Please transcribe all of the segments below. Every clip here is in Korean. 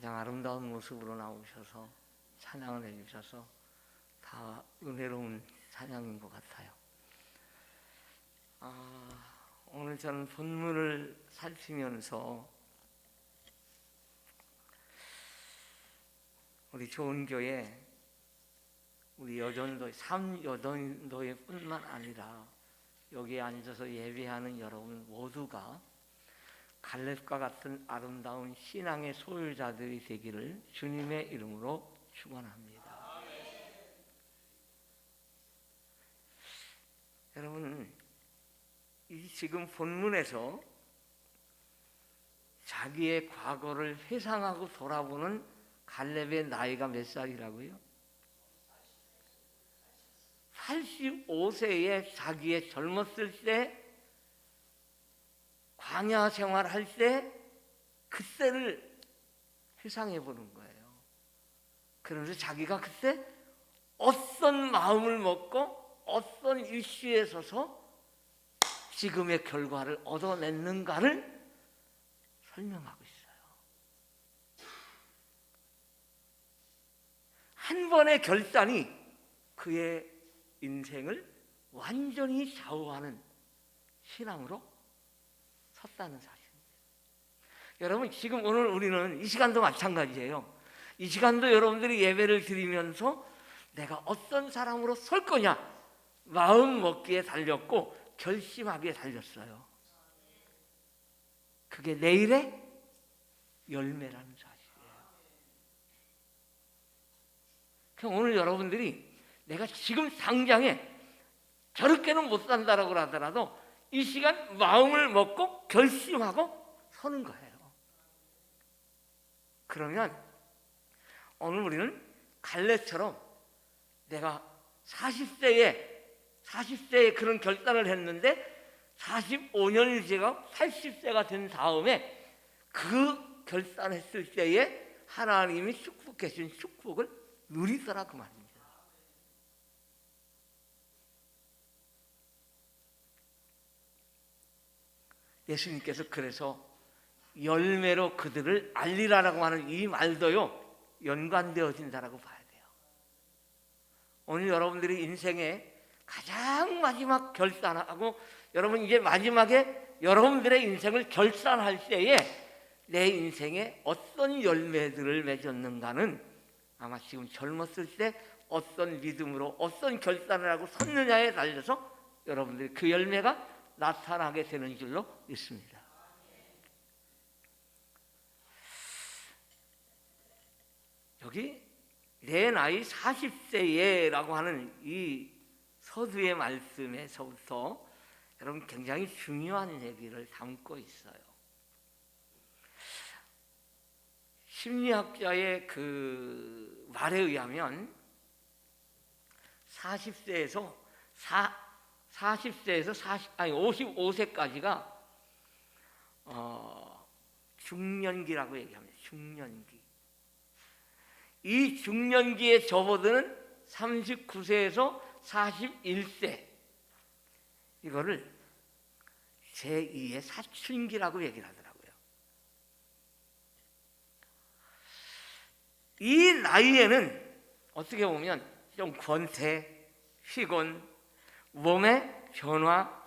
가장 아름다운 모습으로 나오셔서 찬양을 해주셔서 다 은혜로운 찬양인 것 같아요. 오늘 저는 본문을 살피면서 우리 좋은 교회, 우리 여전도회, 삼여전도회 뿐만 아니라 여기에 앉아서 예배하는 여러분 모두가 갈렙과 같은 아름다운 신앙의 소유자들이 되기를 주님의 이름으로 축원합니다. 여러분, 이 지금 본문에서 자기의 과거를 회상하고 돌아보는 갈렙의 나이가 몇 살이라고요? 85세에 자기의 젊었을 때 광야 생활할 때 그때를 회상해 보는 거예요. 그러면서 자기가 그때 어떤 마음을 먹고 어떤 이슈에 서서 지금의 결과를 얻어냈는가를 설명하고 있어요. 한 번의 결단이 그의 인생을 완전히 좌우하는 신앙으로 섰다는 사실입니다. 여러분, 지금 오늘 우리는 이 시간도 마찬가지예요. 이 시간도 여러분들이 예배를 드리면서 내가 어떤 사람으로 설 거냐 마음 먹기에 달렸고 결심하기에 달렸어요. 그게 내일의 열매라는 사실이에요. 그럼 오늘 여러분들이 내가 지금 당장에 저렇게는 못 산다라고 하더라도 이 시간 마음을 먹고 결심하고 서는 거예요. 그러면 오늘 우리는 갈렙처럼 내가 40세에 그런 결단을 했는데 45년이 지가 80세가 된 다음에 그 결단했을 때에 하나님이 축복해 주신 축복을 누리더라 그 말입니다. 예수님께서 그래서 열매로 그들을 알리라라고 하는 이 말도요 연관되어진다라고 봐야 돼요. 오늘 여러분들이 인생의 가장 마지막 결단하고 여러분 이제 마지막에 여러분들의 인생을 결산할 때에 내 인생에 어떤 열매들을 맺었는가는 아마 지금 젊었을 때 어떤 믿음으로 어떤 결단을 하고 섰느냐에 달려서 여러분들이 그 열매가 나타나게 되는 줄로 믿습니다. 여기 내 나이 40세에라고 하는 이 서두의 말씀에서부터 여러분 굉장히 중요한 얘기를 담고 있어요. 심리학자의 그 말에 의하면 40세에서 55세까지가 중년기라고 얘기합니다. 중년기. 이 중년기에 접어드는 39세에서 41세 이거를 제2의 사춘기라고 얘기를 하더라고요. 이 나이에는 어떻게 보면 좀 권태, 피곤, 몸의 변화,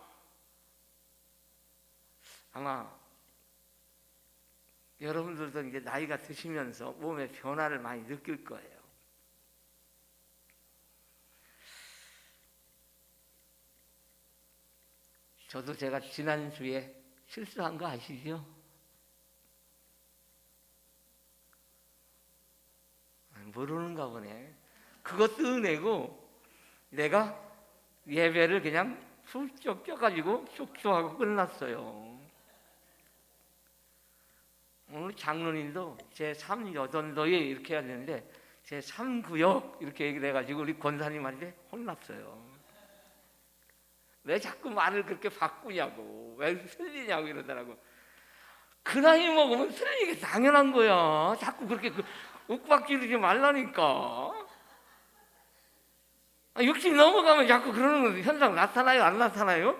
아마 여러분들도 이제 나이가 드시면서 몸의 변화를 많이 느낄 거예요. 저도 제가 지난주에 실수한 거 아시죠? 모르는가 보네. 그것도 은혜고 내가 예배를 그냥 훌쩍 껴가지고 쑥쑥하고 끝났어요. 오늘 장로님도 제3여전도에 이렇게 해야 되는데 제3구역 이렇게 얘기를 해가지고 우리 권사님한테 혼났어요. 왜 자꾸 말을 그렇게 바꾸냐고, 왜 틀리냐고 이러더라고. 그 나이 먹으면 틀리게 당연한 거야. 자꾸 그렇게 윽박지르지 말라니까. 60 넘어가면 자꾸 그러는 현상 나타나요? 안 나타나요?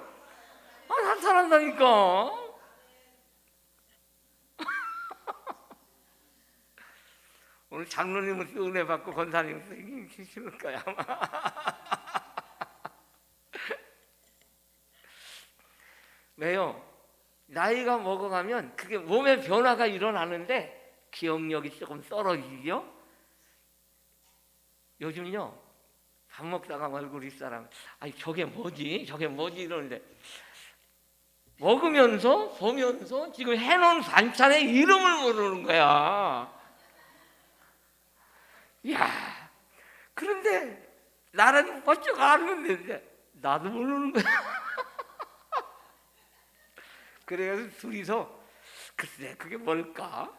나타난다니까. 오늘 장로님은 은혜 받고 권사님은 힘 주시는 거야 아마. 왜요? 나이가 먹어가면 그게 몸의 변화가 일어나는데 기억력이 조금 떨어지죠. 요즘요 밥 먹다가 얼굴 사람 아니 저게 뭐지 이러는데 먹으면서 보면서 지금 해놓은 반찬의 이름을 모르는 거야. 야, 그런데 나는 어쩌고 아는데 나도 모르는 거야. 그래서 둘이서 글쎄 그게 뭘까?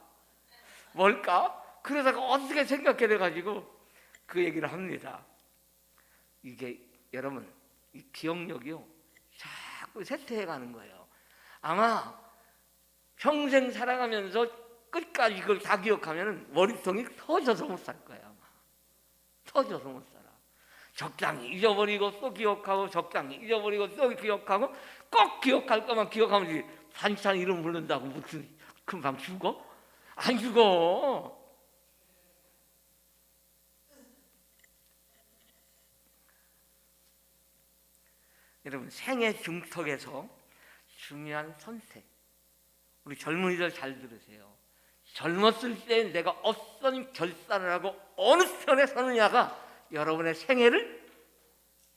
그러다가 어떻게 생각해내가지고 그 얘기를 합니다. 이게 여러분 이 기억력이요 자꾸 쇠퇴해가는 거예요. 아마 평생 살아가면서 끝까지 이걸 다 기억하면 머리통이 터져서 못 살 거예요. 아마 터져서 못 살아. 적당히 잊어버리고 또 기억하고 적당히 잊어버리고 또 기억하고 꼭 기억할 것만 기억하면 반찬 이름 모른다고 무슨 금방 죽어? 안 죽어. 여러분 생애 중턱에서 중요한 선택, 우리 젊은이들 잘 들으세요. 젊었을 때 내가 어떤 결단을 하고 어느 편에 서느냐가 여러분의 생애를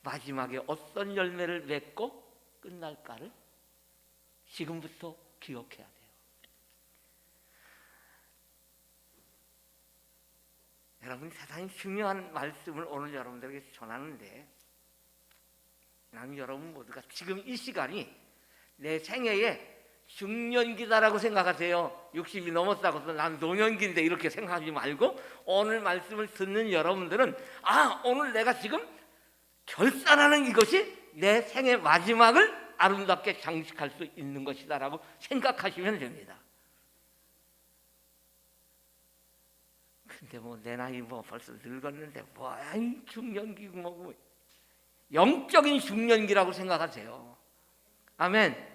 마지막에 어떤 열매를 맺고 끝날까를 지금부터 기억해야 돼요. 여러분 대단히 중요한 말씀을 오늘 여러분들에게 전하는데 나는 여러분 모두가 지금 이 시간이 내 생애의 중년기다라고 생각하세요. 60이 넘었다고 해서 난 노년기인데 이렇게 생각하지 말고 오늘 말씀을 듣는 여러분들은 오늘 내가 지금 결단하는 이것이 내 생의 마지막을 아름답게 장식할 수 있는 것이다라고 생각하시면 됩니다. 근데 내 나이 벌써 늙었는데 뭐야 이 중년기고 뭐고 영적인 중년기라고 생각하세요. 아멘.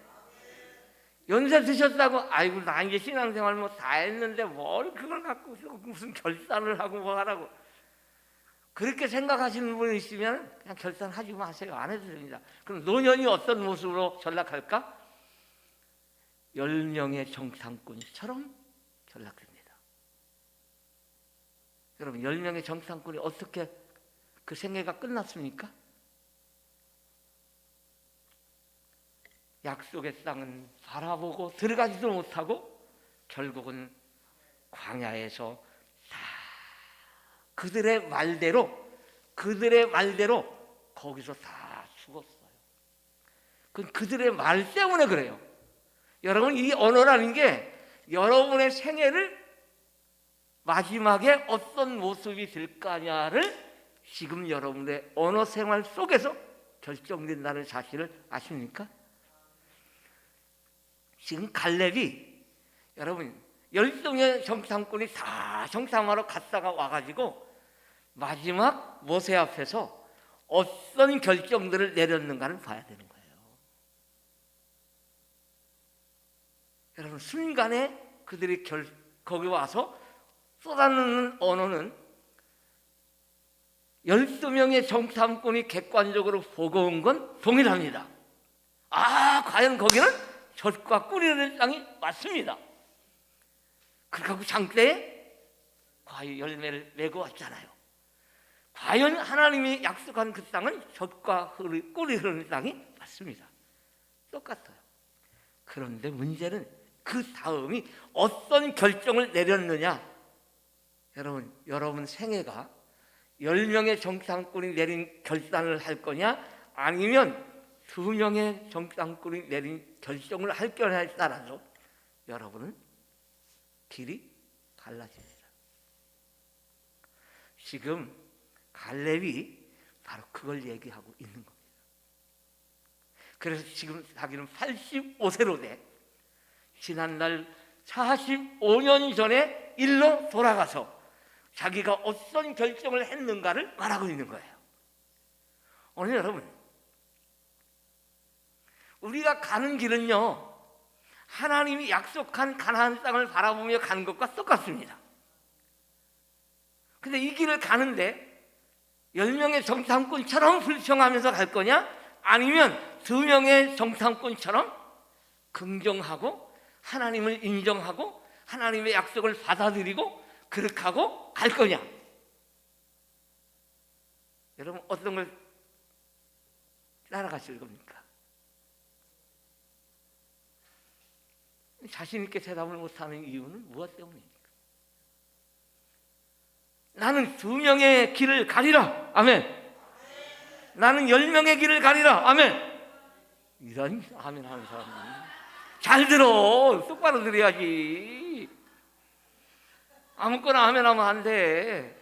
연세 드셨다고 아이고 나 이제 신앙생활 뭐 다 했는데 뭘 그걸 갖고 무슨 결단을 하고 뭐 하라고 그렇게 생각하시는 분이 있으면 그냥 결단하지 마세요. 안 해도 됩니다. 그럼 노년이 어떤 모습으로 전락할까? 10명의 정탐꾼처럼 전락됩니다. 여러분 10명의 정탐꾼이 어떻게 그 생애가 끝났습니까? 약속의 땅은 바라보고 들어가지도 못하고 결국은 광야에서 다 그들의 말대로 거기서 다 죽었어요. 그들의 말 때문에 그래요. 여러분 이 언어라는 게 여러분의 생애를 마지막에 어떤 모습이 될 거냐를 지금 여러분의 언어 생활 속에서 결정된다는 사실을 아십니까? 지금 갈렙이 여러분 10명의 정탐꾼이 다 정탐하러 갔다가 와가지고 마지막 모세 앞에서 어떤 결정들을 내렸는가를 봐야 되는 거예요. 여러분 순간에 그들이 거기 와서 쏟아내는 언어는 12명의 정탐꾼이 객관적으로 보고 온 건 동일합니다. 과연 거기는 젖과 꿀이 흐르는 땅이 맞습니다. 그렇게 장대에 과연 열매를 메고 왔잖아요. 과연 하나님이 약속한 그 땅은 젖과 꿀이 흐르는 땅이 맞습니다. 똑같아요. 그런데 문제는 그 다음이 어떤 결정을 내렸느냐. 여러분 생애가 10명의 정탐꾼이 내린 결단을 할 거냐 아니면 2명의 정탐꾼이 내린 결정을 할 거냐에 따라서 여러분은 길이 달라집니다. 지금 갈렙이 바로 그걸 얘기하고 있는 겁니다. 그래서 지금 자기는 85세로 돼 지난날 45년 전에 일로 돌아가서 자기가 어떤 결정을 했는가를 말하고 있는 거예요. 오늘 여러분 우리가 가는 길은요 하나님이 약속한 가나안 땅을 바라보며 가는 것과 똑같습니다. 근데 이 길을 가는데 10명의 정탐꾼처럼 불평하면서 갈 거냐? 아니면 2명의 정탐꾼처럼 긍정하고 하나님을 인정하고 하나님의 약속을 받아들이고 그렇게 하고 갈 거냐? 여러분 어떤 걸 따라가실 겁니까? 자신 있게 대답을 못하는 이유는 무엇 때문입니까? 나는 2명의 길을 가리라. 아멘. 나는 10명의 길을 가리라. 아멘. 이런 아멘 하는 사람이 잘 들어. 똑바로 들어야지. 아무거나 아멘 하면 안 돼.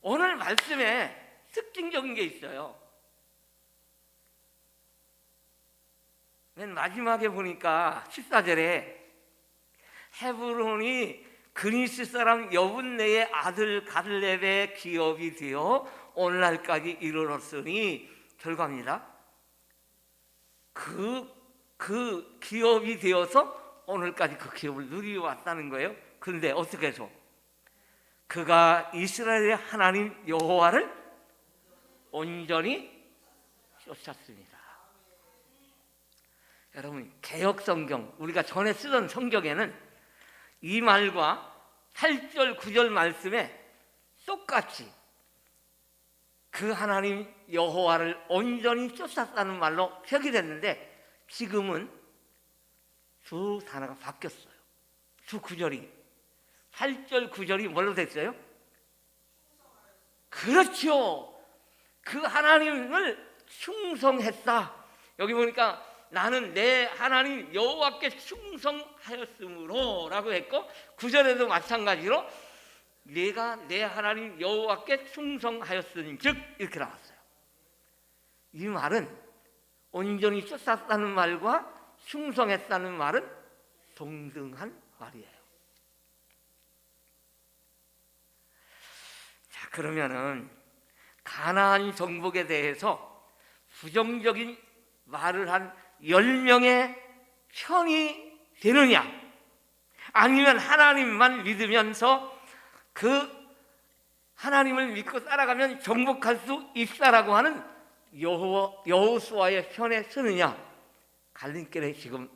오늘 말씀에 특징적인 게 있어요. 맨 마지막에 보니까 14절에 헤브론이 그니스 사람 여분네의 아들 갈렙의 기업이 되어 오늘날까지 이르렀으니 결과입니다. 그 기업이 되어서 오늘까지 그 기업을 누려왔다는 거예요. 그런데 어떻게 해서? 그가 이스라엘의 하나님 여호와를 온전히 쫓았습니다. 여러분 개역 성경 우리가 전에 쓰던 성경에는 이 말과 8절 9절 말씀에 똑같이 그 하나님 여호와를 온전히 쫓았다는 말로 표기됐는데 지금은 두 단어가 바뀌었어요. 두 구절이 8절 9절이 뭘로 됐어요? 그렇죠. 그 하나님을 충성했다. 여기 보니까 나는 내 하나님 여호와께 충성하였으므로 라고 했고 9절에도 마찬가지로 내가 내 하나님 여호와께 충성하였은즉 이렇게 나왔어요. 이 말은 온전히 쫓았다는 말과 충성했다는 말은 동등한 말이에요. 자, 그러면은 가나안 정복에 대해서 부정적인 말을 한 10명의 편이 되느냐, 아니면 하나님만 믿으면서 그 하나님을 믿고 따라가면 정복할 수 있다라고 하는 여호수아의 편에 서느냐, 갈림길에 지금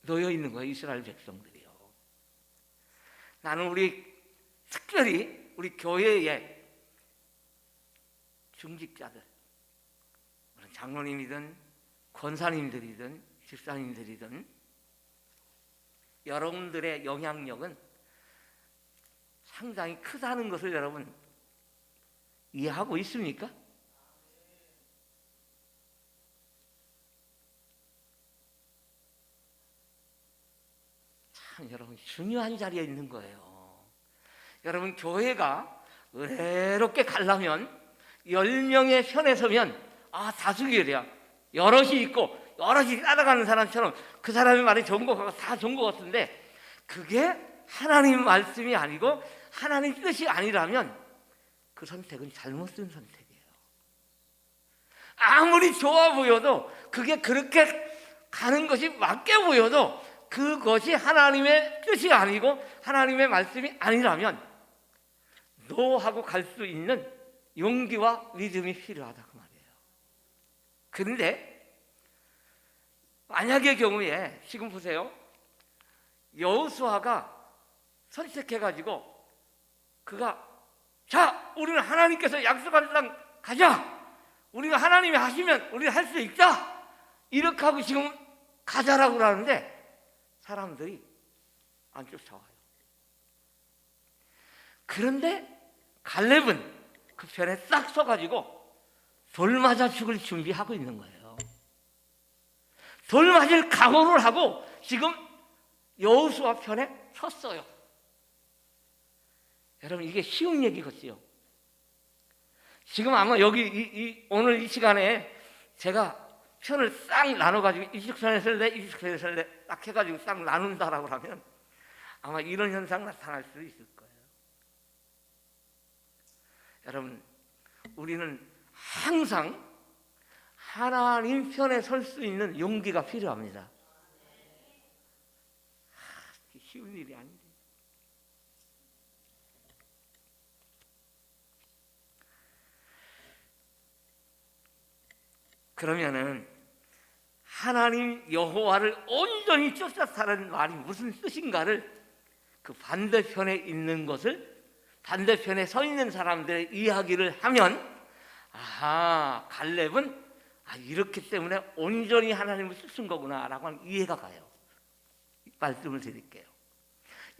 놓여 있는 거예요. 이스라엘 백성들이요. 나는 특별히 우리 교회의 중직자들, 장로님이든 권사님들이든 집사님들이든 여러분들의 영향력은 상당히 크다는 것을 여러분 이해하고 있습니까? 참 여러분 중요한 자리에 있는 거예요. 여러분 교회가 의롭게 가려면 10명의 편에 서면 다수결이야. 여럿이 있고 여럿이 따라가는 사람처럼 그 사람의 말이 좋은 것 같고 다 좋은 것 같은데 그게 하나님 말씀이 아니고 하나님 뜻이 아니라면 그 선택은 잘못 쓴 선택이에요. 아무리 좋아 보여도 그게 그렇게 가는 것이 맞게 보여도 그것이 하나님의 뜻이 아니고 하나님의 말씀이 아니라면 노하고 갈 수 있는 용기와 믿음이 필요하다 그 말이에요. 그런데 만약의 경우에 지금 보세요. 여호수아가 선택해가지고 그가 자 우리는 하나님께서 약속한 땅 가자. 우리가 하나님이 하시면 우리 할 수 있다. 이렇게 하고 지금 가자라고 그러는데 사람들이 안 쫓아와요. 그런데 갈렙은 그 편에 싹 서가지고 돌 맞아 죽을 준비하고 있는 거예요. 돌 맞을 각오를 하고 지금 여호수아 편에 섰어요. 여러분 이게 쉬운 얘기겠지요. 지금 아마 여기 오늘 이 시간에 제가 편을 싹 나눠가지고 이쪽 편에 설래 이쪽 편에 설래 딱 해가지고 싹 나눈다라고 하면 아마 이런 현상 나타날 수 있을 거예요. 여러분 우리는 항상 하나님 편에 설 수 있는 용기가 필요합니다. 쉬운 일이 아닌데. 그러면은 하나님 여호와를 온전히 쫓아서라는 말이 무슨 뜻인가를 그 반대편에 있는 것을 반대편에 서 있는 사람들의 이야기를 하면 아하, 갈렙은 이렇기 때문에 온전히 하나님을 쓰신 거구나라고 하는 이해가 가요. 말씀을 드릴게요.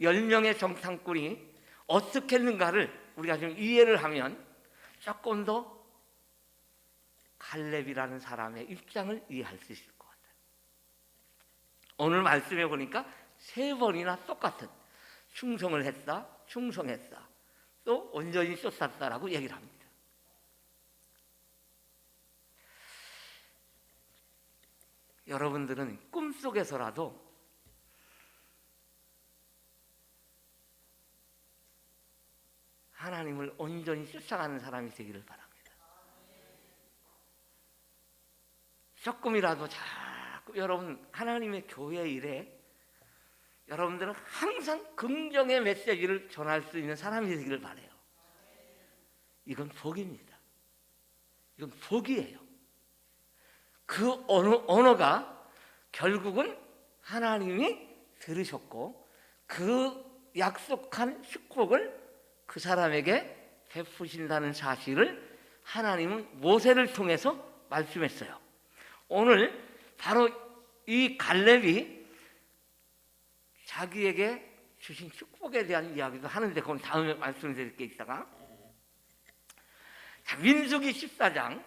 10명의 정탐꾼이 어떻게 했는가를 우리가 좀 이해를 하면 조금 더 갈렙이라는 사람의 입장을 이해할 수 있을 것 같아요. 오늘 말씀해 보니까 3번이나 똑같은 충성을 했다, 충성했다, 또 온전히 쫓았다라고 얘기를 합니다. 여러분들은 꿈속에서라도 하나님을 온전히 쫓아가는 사람이 되기를 바랍니다. 조금이라도 자꾸 여러분 하나님의 교회 일에 여러분들은 항상 긍정의 메시지를 전할 수 있는 사람이 되기를 바라요. 이건 복입니다. 이건 복이에요. 그 언어가 결국은 하나님이 들으셨고 그 약속한 축복을 그 사람에게 베푸신다는 사실을 하나님은 모세를 통해서 말씀했어요. 오늘 바로 이 갈렙이 자기에게 주신 축복에 대한 이야기도 하는데 그건 다음에 말씀드릴게 있다가 자, 민수기 14장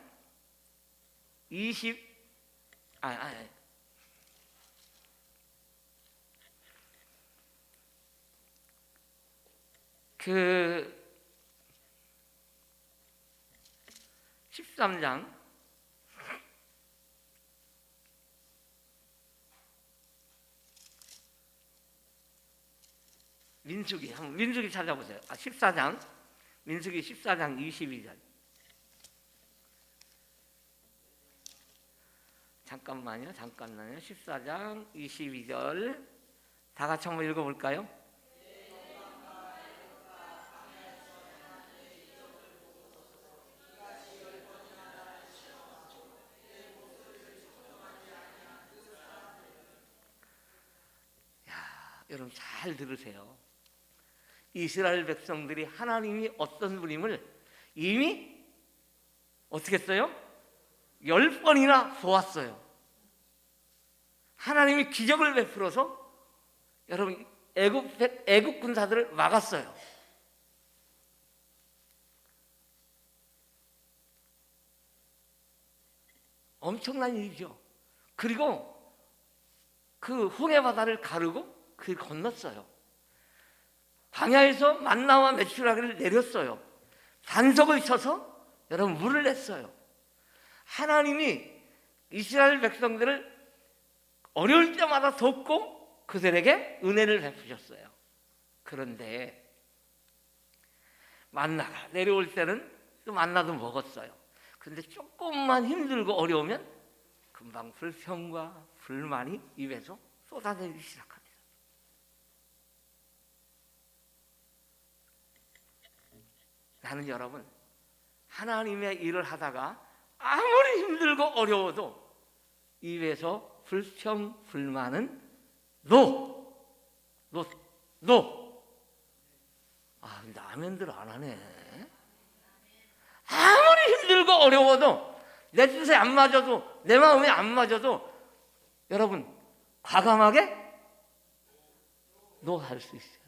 13장 민수기 찾아보세요. 14장 민수기 14장 22절. 잠깐만요. 14장 22절 다 같이 한번 읽어볼까요? 여러분 잘 들으세요. 이스라엘 백성들이 하나님이 어떤 분임을 이미 어떻게 했어요? 10번이나 보았어요. 하나님이 기적을 베풀어서 여러분 애국 군사들을 막았어요. 엄청난 일이죠. 그리고 그 홍해 바다를 가르고 그를 건넜어요. 광야에서 만나와 메추라기를 내렸어요. 반석을 쳐서 여러분 물을 냈어요. 하나님이 이스라엘 백성들을 어려울 때마다 돕고 그들에게 은혜를 베푸셨어요. 그런데 만나가 내려올 때는 또 만나도 먹었어요. 그런데 조금만 힘들고 어려우면 금방 불평과 불만이 입에서 쏟아내기 시작합니다. 나는 여러분 하나님의 일을 하다가 아무리 힘들고 어려워도 입에서 불평, 불만은 NO! 근데 아멘들 안 하네. 아무리 힘들고 어려워도 내 뜻에 안 맞아도 내 마음에 안 맞아도 여러분 과감하게 NO 할 수 있어야 돼요.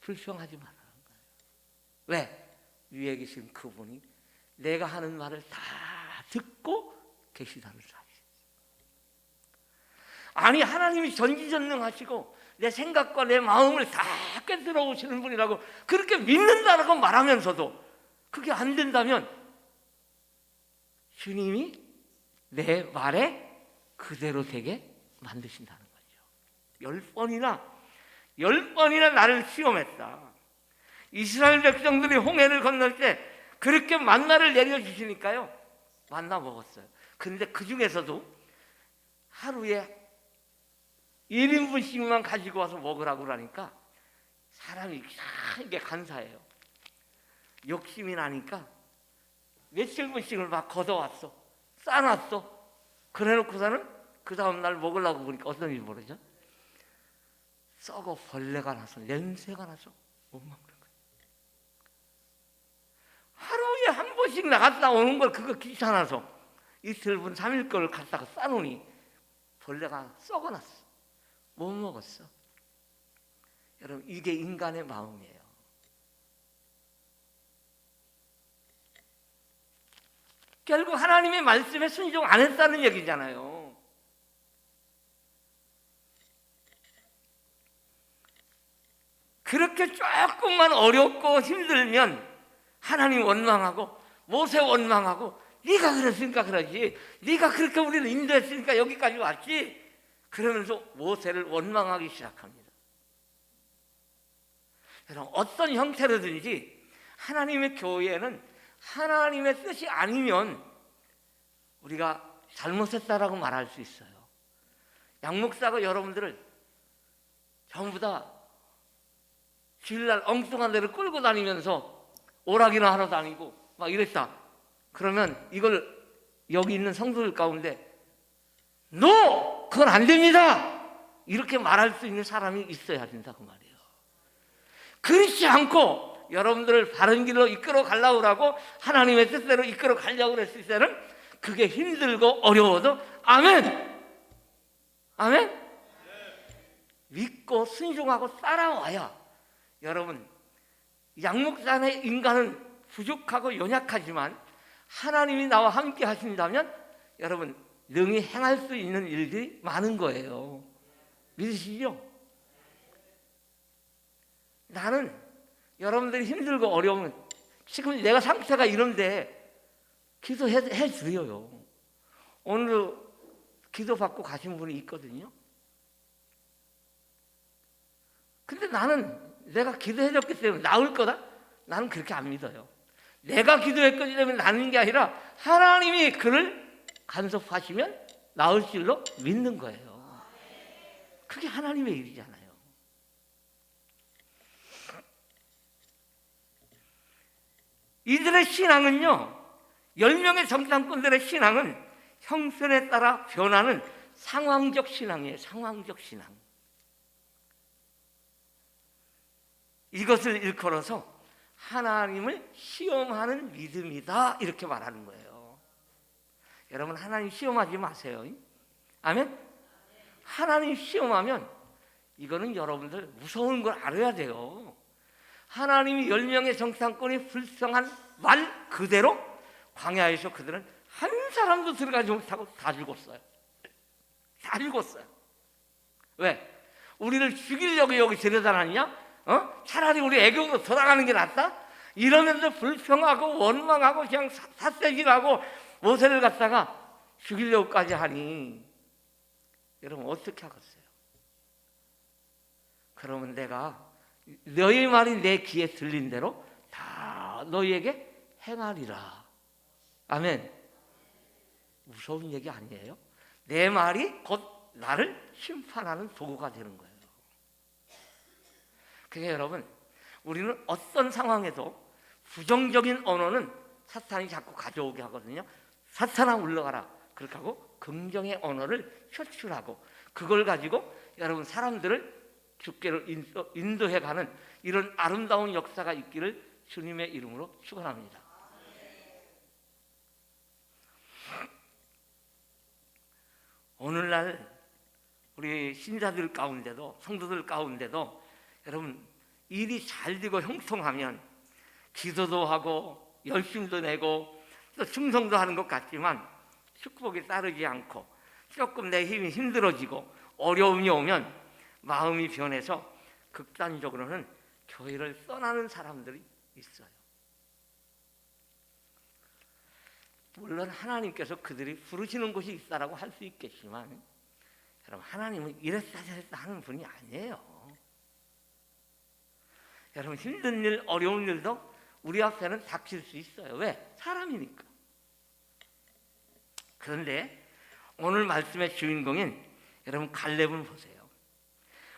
불평하지 말라는 거예요. 왜? 위에 계신 그분이 내가 하는 말을 다 듣고 계시다는 사실. 아니 하나님이 전지전능하시고 내 생각과 내 마음을 다 꿰뚫어 오시는 분이라고 그렇게 믿는다라고 말하면서도 그게 안 된다면 주님이 내 말에 그대로 되게 만드신다는 거죠. 10번이나 나를 시험했다. 이스라엘 백성들이 홍해를 건널 때 그렇게 만나를 내려주시니까요 만나 먹었어요. 그런데 그 중에서도 하루에 1인분씩만 가지고 와서 먹으라고 그러니까 사람이 이게 간사해요. 욕심이 나니까 며칠분씩을 막 걷어왔어. 싸놨어. 그래놓고서는 그 다음날 먹으려고 보니까 어떤 일이 모르죠? 썩어 벌레가 나서 냄새가 나서 못 먹는 거예요. 하루에 한 번씩 나갔다 오는 걸 그거 귀찮아서 이틀분 3일 걸 갖다가 싸놓으니 벌레가 썩어났어. 못 먹었어. 여러분, 이게 인간의 마음이에요. 결국 하나님의 말씀에 순종 안 했다는 얘기잖아요. 그렇게 조금만 어렵고 힘들면 하나님 원망하고 모세 원망하고 네가 그랬으니까 그러지, 네가 그렇게 우리를 인도했으니까 여기까지 왔지, 그러면서 모세를 원망하기 시작합니다. 여러분, 어떤 형태로든지 하나님의 교회는 하나님의 뜻이 아니면 우리가 잘못했다라고 말할 수 있어요. 양목사가 여러분들을 전부 다 주일날 엉뚱한 데를 끌고 다니면서 오락이나 하러 다니고 막 이랬다. 그러면 이걸 여기 있는 성도들 가운데 NO! 그건 안 됩니다! 이렇게 말할 수 있는 사람이 있어야 된다고 말이에요. 그렇지 않고 여러분들을 바른 길로 이끌어 가려고 하고 하나님의 뜻대로 이끌어 가려고 그랬을 때는 그게 힘들고 어려워도 아멘! 아멘? 믿고 순종하고 따라와야, 여러분, 양목산의 인간은 부족하고 연약하지만 하나님이 나와 함께 하신다면 여러분 능히 행할 수 있는 일들이 많은 거예요. 믿으시죠? 나는 여러분들이 힘들고 어려우면 지금 내가 상태가 이런데 기도해 드려요. 오늘 기도받고 가신 분이 있거든요. 근데 나는 내가 기도해줬기 때문에 나을 거다? 나는 그렇게 안 믿어요. 내가 기도했기 때문에 나는 게 아니라 하나님이 그를 간섭하시면 나을 줄로 믿는 거예요. 그게 하나님의 일이잖아요. 이들의 신앙은요, 10명의 정탐꾼들의 신앙은 형편에 따라 변하는 상황적 신앙이에요. 상황적 신앙. 이것을 일컬어서 하나님을 시험하는 믿음이다, 이렇게 말하는 거예요. 여러분, 하나님 시험하지 마세요. 아멘? 하나님 시험하면 이거는 여러분들 무서운 걸 알아야 돼요. 하나님이 10명의 정탐꾼이 불쌍한 말 그대로 광야에서 그들은 한 사람도 들어가지 못하고 다 죽었어요. 다 죽었어요. 왜? 우리를 죽이려고 여기 데려다 놨냐? 차라리 우리 애국으로 돌아가는 게 낫다? 이러면서 불평하고 원망하고 그냥 삿대질하고 모세를 갖다가 죽이려고까지 하니 여러분 어떻게 하겠어요? 그러면 내가 너희 말이 내 귀에 들린 대로 다 너희에게 행하리라. 아멘. 무서운 얘기 아니에요? 내 말이 곧 나를 심판하는 도구가 되는 거예요. 그러니까 여러분, 우리는 어떤 상황에도 부정적인 언어는 사탄이 자꾸 가져오게 하거든요. 사탄아 물러가라 그렇게 하고 긍정의 언어를 표출하고 그걸 가지고 여러분 사람들을 주께로 인도해가는 이런 아름다운 역사가 있기를 주님의 이름으로 축원합니다. 오늘날 우리 신자들 가운데도 성도들 가운데도 여러분 일이 잘 되고 형통하면 기도도 하고 열심도 내고 또 충성도 하는 것 같지만 축복이 따르지 않고 조금 내 힘이 힘들어지고 어려움이 오면 마음이 변해서 극단적으로는 교회를 떠나는 사람들이 있어요. 물론 하나님께서 그들이 부르시는 곳이 있다라고 할 수 있겠지만 여러분 하나님은 이랬다 저랬다 하는 분이 아니에요. 여러분 힘든 일 어려운 일도 우리 앞에는 닥칠 수 있어요. 왜? 사람이니까. 그런데 오늘 말씀의 주인공인 여러분 갈렙을 보세요.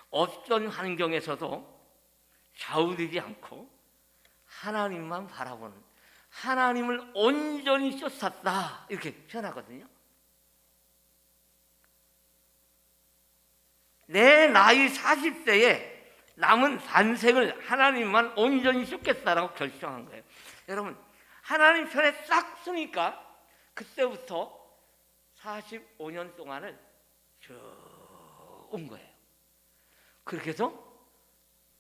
어떤 환경에서도 좌우되지 않고 하나님만 바라보는, 하나님을 온전히 쫓았다, 이렇게 표현하거든요. 내 나이 40세에 남은 반생을 하나님만 온전히 쫓겠다라고 결정한 거예요. 여러분, 하나님 편에 싹 서니까 그때부터 45년 동안을 쭉 온 거예요. 그렇게 해서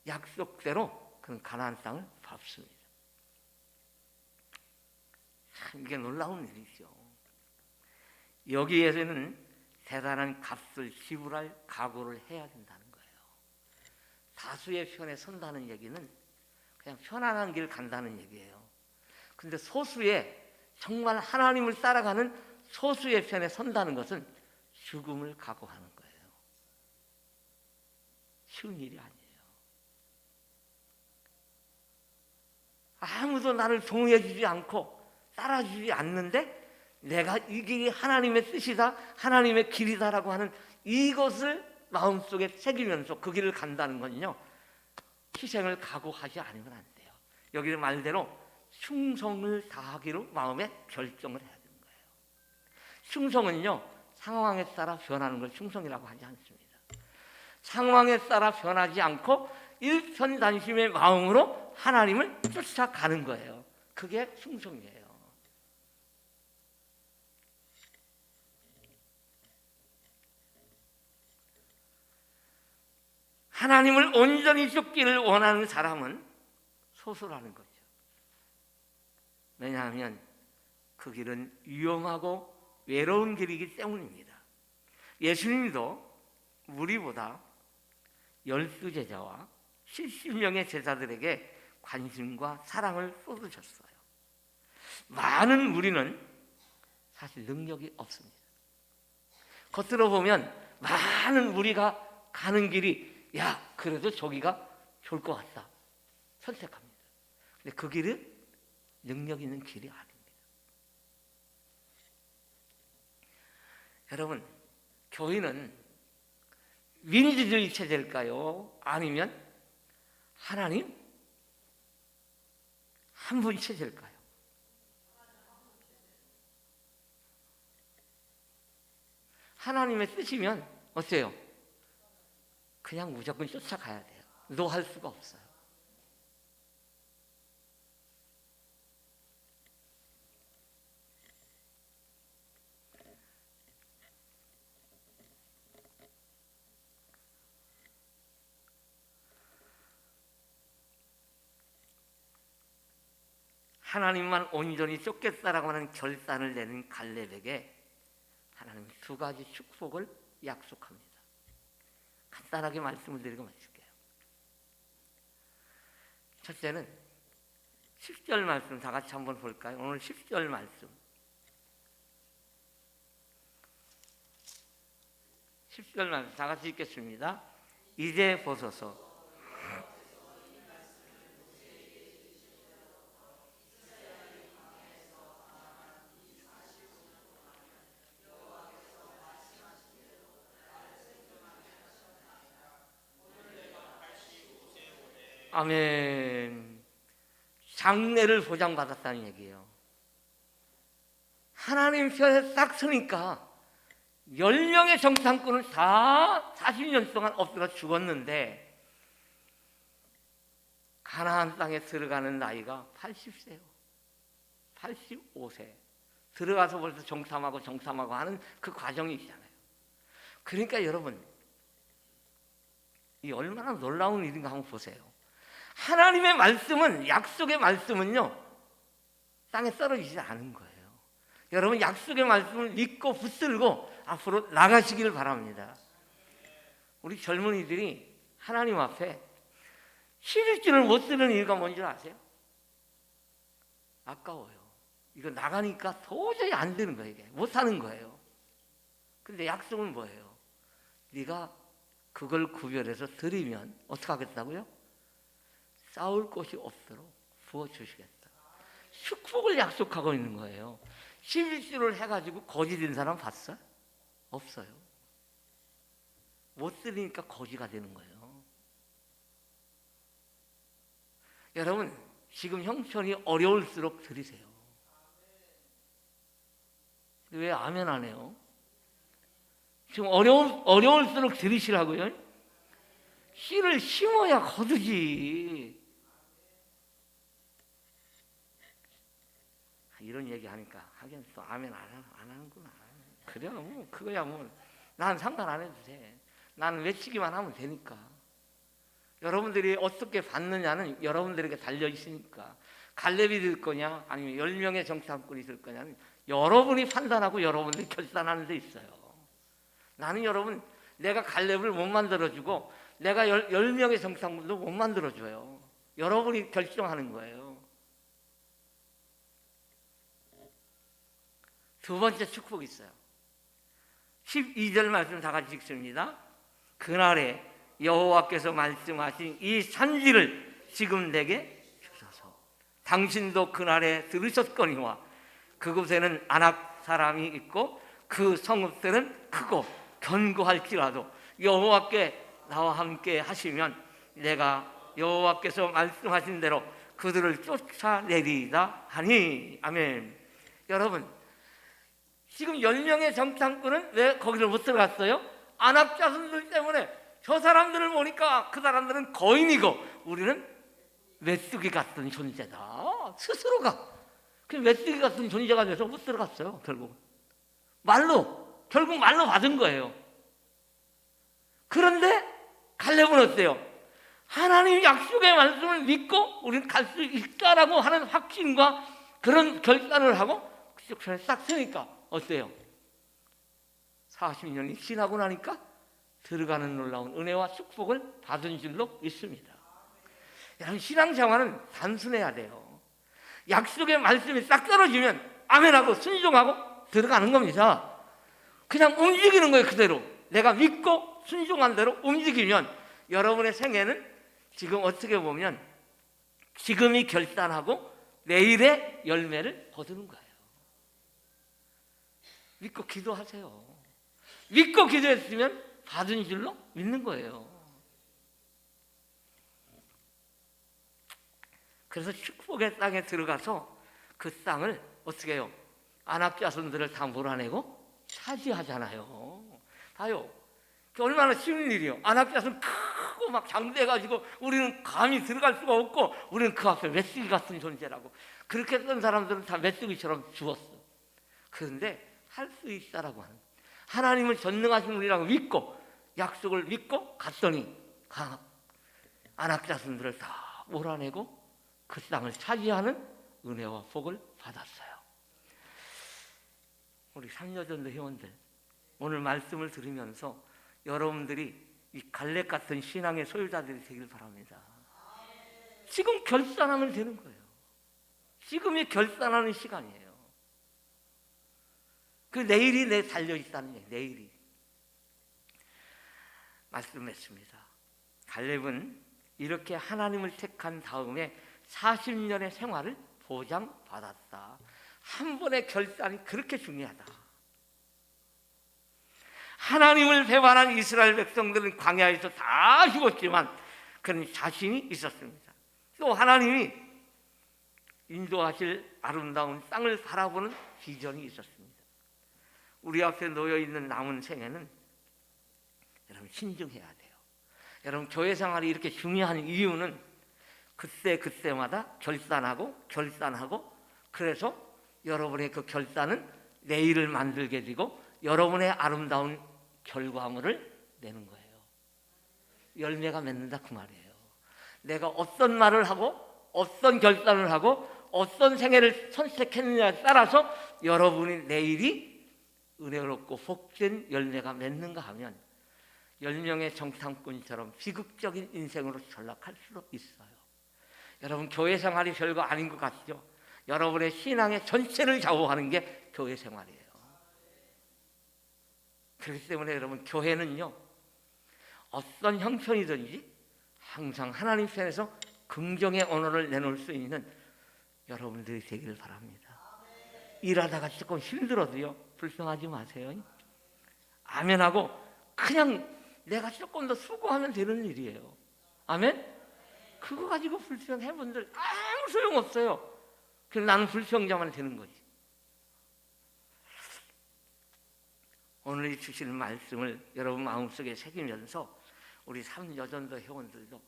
약속대로 그 가나안 땅을 밟습니다. 참 이게 놀라운 일이죠. 여기에서는 대단한 값을 지불할 각오를 해야 된다는 거예요. 다수의 편에 선다는 얘기는 그냥 편안한 길 간다는 얘기예요. 근데 소수의, 정말 하나님을 따라가는 소수의 편에 선다는 것은 죽음을 각오하는 거예요. 쉬운 일이 아니에요. 아무도 나를 동의해 주지 않고 따라주지 않는데 내가 이 길이 하나님의 뜻이다, 하나님의 길이다라고 하는 이것을 마음속에 새기면서 그 길을 간다는 건요, 희생을 각오하지 않으면 안 돼요. 여기 말대로 충성을 다하기로 마음에 결정을 해야 되는 거예요. 충성은요, 상황에 따라 변하는 걸 충성이라고 하지 않습니다. 상황에 따라 변하지 않고 일편단심의 마음으로 하나님을 쫓아가는 거예요. 그게 충성이에요. 하나님을 온전히 쫓기를 원하는 사람은 소수라는 거죠. 왜냐하면 그 길은 위험하고 외로운 길이기 때문입니다. 예수님도 우리보다 12제자와 70명의 제자들에게 관심과 사랑을 쏟으셨어요. 많은 무리는 사실 능력이 없습니다. 겉으로 보면 많은 무리가 가는 길이, 야, 그래도 저기가 좋을 것 같다, 선택합니다. 근데 그 길은 능력 있는 길이 아닙니다. 여러분, 교회는 민주주의 체제일까요? 아니면 하나님 한 분 체제일까요? 하나님의 뜻이면 어때요? 그냥 무조건 쫓아가야 돼요. 노할 수가 없어요. 하나님만 온전히 쫓겠다라고 하는 결단을 내는 갈렙에게 하나님은 두 가지 축복을 약속합니다. 간단하게 말씀을 드리고 마칠게요. 첫째는 10절 말씀 다 같이 한번 볼까요? 오늘 10절 말씀. 10절 말씀 다 같이 읽겠습니다. 이제 보소서. 아멘. 장래를 보장받았다는 얘기예요. 하나님 편에 딱 서니까 10명의 정탐꾼은 다 40년 동안 엎드려 죽었는데 가나안 땅에 들어가는 나이가 80세요. 85세. 들어가서 벌써 정탐하고 하는 그 과정이 있잖아요. 그러니까 여러분, 이 얼마나 놀라운 일인가 한번 보세요. 하나님의 말씀은, 약속의 말씀은요, 땅에 떨어지지 않은 거예요. 여러분, 약속의 말씀을 믿고 붙들고 앞으로 나가시기를 바랍니다. 우리 젊은이들이 하나님 앞에 11주를 못 드는 이유가 뭔지 아세요? 아까워요. 이거 나가니까 도저히 안 되는 거예요. 이게 못 하는 거예요. 근데 약속은 뭐예요? 네가 그걸 구별해서 드리면 어떻게 하겠다고요? 싸울 곳이 없도록 부어주시겠다. 축복을 약속하고 있는 거예요. 11주를 해가지고 거지된 사람 봤어요? 없어요. 못 드리니까 거지가 되는 거예요. 여러분, 지금 형편이 어려울수록 드리세요. 왜 아멘 안 해요? 지금 어려울수록 드리시라고요. 씨를 심어야 거두지. 이런 얘기 하니까 하긴 또 아멘 안 하는구나. 그래요, 뭐 그거야 뭐 난 상관 안 해도 돼. 나는 외치기만 하면 되니까. 여러분들이 어떻게 받느냐는 여러분들에게 달려 있으니까. 갈렙이 될 거냐 아니면 10명의 정탐꾼이 될 거냐는 여러분이 판단하고 여러분들이 결단하는 데 있어요. 나는 여러분, 내가 갈렙을 못 만들어주고 내가 10명의 정탐꾼도 못 만들어줘요. 여러분이 결정하는 거예요. 두 번째 축복이 있어요. 12절 말씀 다 같이 읽습니다. 그날에 여호와께서 말씀하신 이 산지를 지금 내게 주소서. 당신도 그날에 들으셨거니와 그곳에는 아낙 사람이 있고 그 성읍들은 크고 견고할지라도 여호와께 나와 함께 하시면 내가 여호와께서 말씀하신 대로 그들을 쫓아내리다 하니. 아멘. 여러분, 지금 10명의 정탐꾼은 왜 거기를 못 들어갔어요? 아낙 자손들 때문에. 저 사람들을 보니까 그 사람들은 거인이고 우리는 메뚜기 같은 존재다. 스스로가 그 메뚜기 같은 존재가 돼서 못 들어갔어요. 결국 말로 받은 거예요. 그런데 갈렙은 어때요? 하나님 약속의 말씀을 믿고 우리는 갈 수 있다라고 하는 확신과 그런 결단을 하고 그쪽 편에 싹 서니까 어때요? 40년이 지나고 나니까 들어가는 놀라운 은혜와 축복을 받은 줄로 믿습니다. 여러분, 신앙생활은 단순해야 돼요. 약속의 말씀이 싹 떨어지면 아멘하고 순종하고 들어가는 겁니다. 그냥 움직이는 거예요. 그대로 내가 믿고 순종한 대로 움직이면 여러분의 생애는 지금 어떻게 보면 지금이 결단하고 내일의 열매를 거두는 거예요. 믿고 기도하세요. 믿고 기도했으면 받은 줄로 믿는 거예요. 그래서 축복의 땅에 들어가서 그 땅을 어떻게 해요? 아낙 자손들을 다 몰아내고 차지하잖아요. 봐요. 얼마나 쉬운 일이요. 아낙 자손 크고 막 장대해가지고 우리는 감히 들어갈 수가 없고 우리는 그 앞에 메뚜기 같은 존재라고. 그렇게 했던 사람들은 다 메뚜기처럼 죽었어. 그런데 할 수 있다라고 하는, 하나님을 전능하신 분이라고 믿고 약속을 믿고 갔더니 아낙 자손들을 다 몰아내고 그 땅을 차지하는 은혜와 복을 받았어요. 우리 삼여전도 회원들, 오늘 말씀을 들으면서 여러분들이 이 갈렙 같은 신앙의 소유자들이 되길 바랍니다. 지금 결단하면 되는 거예요. 지금이 결단하는 시간이에요. 그 내일이 내 달려있다는 얘기예요. 내일이. 말씀했습니다. 갈렙은 이렇게 하나님을 택한 다음에 40년의 생활을 보장받았다. 한 번의 결단이 그렇게 중요하다. 하나님을 배반한 이스라엘 백성들은 광야에서 다 죽었지만 그는 자신이 있었습니다. 또 하나님이 인도하실 아름다운 땅을 바라보는 비전이 있었습니다. 우리 앞에 놓여있는 남은 생애는 여러분 신중해야 돼요. 여러분, 교회 생활이 이렇게 중요한 이유는 그때마다 결단하고 그래서 여러분의 그 결단은 내일을 만들게 되고 여러분의 아름다운 결과물을 내는 거예요. 열매가 맺는다 그 말이에요. 내가 어떤 말을 하고 어떤 결단을 하고 어떤 생애를 선택했느냐에 따라서 여러분의 내일이 은혜롭고 복된 열매가 맺는가 하면 10명의 정탐꾼처럼 비극적인 인생으로 전락할 수도 있어요. 여러분, 교회 생활이 별거 아닌 것 같죠? 여러분의 신앙의 전체를 좌우하는 게 교회 생활이에요. 그렇기 때문에 여러분, 교회는요 어떤 형편이든지 항상 하나님 편에서 긍정의 언어를 내놓을 수 있는 여러분들이 되기를 바랍니다. 일하다가 조금 힘들어도요 불평하지 마세요. 아멘하고 그냥 내가 조금 더 수고하면 되는 일이에요. 아멘? 그거 가지고 불평해 분들 아무 소용없어요. 그래서 나는 불평자만 되는 거지. 오늘 주시는 말씀을 여러분 마음속에 새기면서 우리 삼여전도 회원들도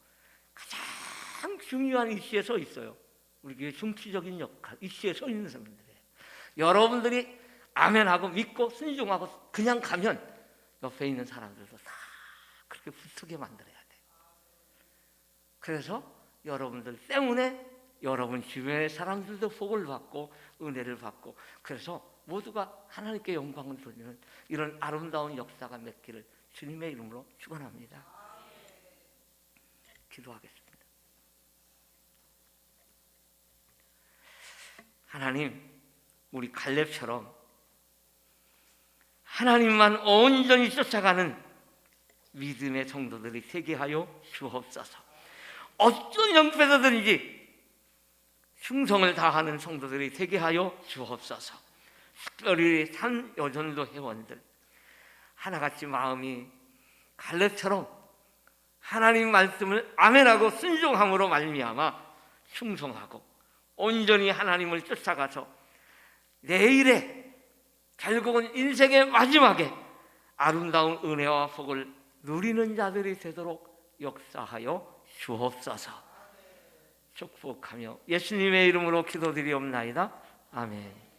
가장 중요한 이슈에 서 있어요. 우리 교회 중추적인 역할, 이슈에 서 있는 사람들이에요. 여러분들이 아멘하고 믿고 순종하고 그냥 가면 옆에 있는 사람들도 다 그렇게 붙게 만들어야 돼요. 그래서 여러분들 때문에 여러분 주변의 사람들도 복을 받고 은혜를 받고, 그래서 모두가 하나님께 영광을 돌리는 이런 아름다운 역사가 맺기를 주님의 이름으로 축원합니다. 기도하겠습니다. 하나님, 우리 갈렙처럼 하나님만 온전히 쫓아가는 믿음의 성도들이 되게 하여 주옵소서. 어떤 형편이든지 충성을 다하는 성도들이 되게 하여 주옵소서. 특별히 삼여전도 회원들 하나같이 마음이 갈렙처럼 하나님 말씀을 아멘하고 순종함으로 말미암아 충성하고 온전히 하나님을 쫓아가서 내일에 결국은 인생의 마지막에 아름다운 은혜와 복을 누리는 자들이 되도록 역사하여 주옵소서. 축복하며 예수님의 이름으로 기도드리옵나이다. 아멘.